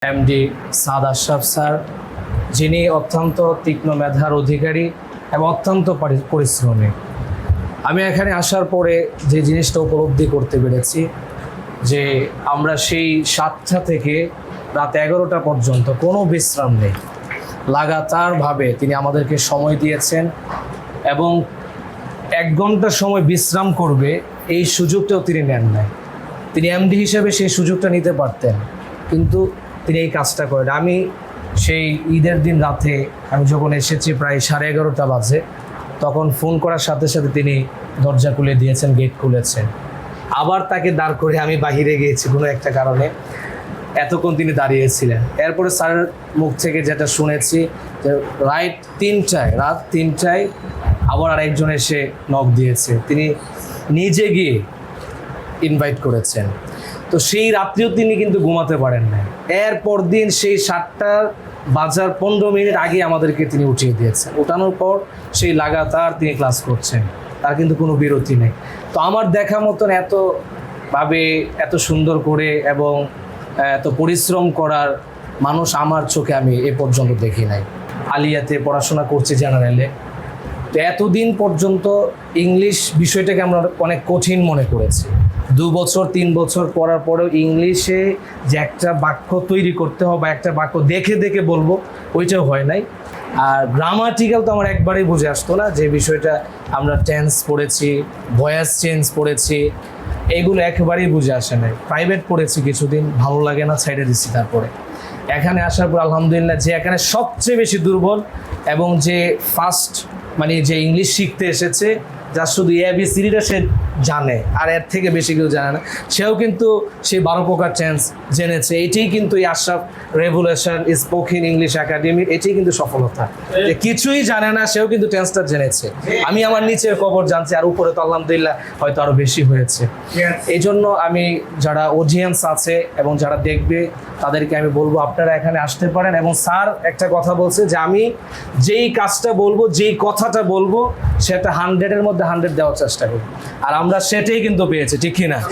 MD সাদ Ashraf sir, যিনি অত্যন্ত তীক্ষ্ণ মেধার অধিকারী এবং অত্যন্ত পরিশ্রমী। আমি এখানে আসার পরে যে জিনিসটা উপলব্ধি করতে পেরেছি যে আমরা সেই 7টা থেকে রাত 11টা পর্যন্ত কোনো বিশ্রাম নেই, লাগাতারভাবে তিনি আমাদেরকে সময় দিয়েছেন এবং 1 ঘন্টা সময় বিশ্রাম করবে এই সুযোগটাও তিনি নেন নাই। তিনি এমডি হিসেবে সেই সুযোগটা নিতে পারতেন, কিন্তু তিনি এই কাজটা করেন। আমি সেই ঈদের দিন রাতে আমি যখন এসেছি প্রায় 11:30 বাজে, তখন ফোন করার সাথে সাথে তিনি দরজা খুলে দিয়েছেন, গেট খুলেছেন। আবার তাকে দাঁড় করে আমি বাহিরে গিয়েছি কোনো একটা কারণে, এতক্ষণ তিনি দাঁড়িয়েছিলেন। এরপরে স্যারের মুখ থেকে যেটা শুনেছি যে রাত 3টায় আবার আরেকজন এসে নক দিয়েছে, তিনি নিজে গিয়ে ইনভাইট করেছেন। তো সেই রাত্রিও তিনি কিন্তু ঘুমাতে পারেন না। এরপর দিন সেই 7টা বাজার 15 মিনিট আগে আমাদেরকে তিনি উঠিয়ে দিয়েছেন। ওঠানোর পর সেই লাগাতার তিনি ক্লাস করছেন, তার কিন্তু কোনো বিরতি নেই। তো আমার দেখা মতন এত সুন্দর করে এবং এত পরিশ্রম করার মানুষ আমার চোখে আমি এ পর্যন্ত দেখি নাই। আলিয়াতে পড়াশোনা করছি জেনারেলে, তো এতদিন পর্যন্ত ইংলিশ বিষয়টাকে আমরা অনেক কঠিন মনে করেছি। 2 বছর 3 বছর পড়ার পরেও ইংলিশে যে একটা বাক্য তৈরি করতে হবে, একটা বাক্য দেখে দেখে বলবো, ওইটাও হয় নাই। আর গ্রামাটিক্যাল তো আমার একবারেই বুঝে আসতো না। যে বিষয়টা আমরা টেন্স পড়েছি, ভয়েস চেঞ্জ পড়েছি, এগুলো একেবারেই বুঝে আসে নাই। প্রাইভেট পড়েছি কিছুদিন, ভালো লাগে না, ছেড়ে দিচ্ছি। তারপরে এখানে আসার পর আলহামদুলিল্লাহ, যে এখানে সবচেয়ে বেশি দুর্বল এবং যে ফার্স্ট যে ইংলিশ শিখতে এসেছে, যার শুধু ABCDটা সে জানে, আর এর থেকে বেশি কেউ জানে না, সেও কিন্তু সেই 12 প্রকার টেন্স জেনেছে। এটাই কিন্তু এই আশরাফ রেভুলেশন স্পোকেন ইংলিশ একাডেমির এটাই কিন্তু সফলতা, যে কিছুই জানে না সেও কিন্তু টেন্সটা জেনেছে। আমি আমার নিচের খবর জানছি, আর উপরে তো আলহামদুলিল্লাহ হয়তো আরো বেশি হয়েছে। এই জন্য আমি যারা অডিয়েন্স আছে এবং যারা দেখবে তাদেরকে আমি বলবো আপনারা এখানে আসতে পারেন। এবং স্যার একটা কথা বলছে যে আমি যেই কাজটা বলবো, যেই কথাটা বলবো, সেটা 100-এর মধ্যে 100 দেওয়ার চেষ্টা করি, আর আমরা সেটাই কিন্তু পেয়েছি, ঠিক কিনা?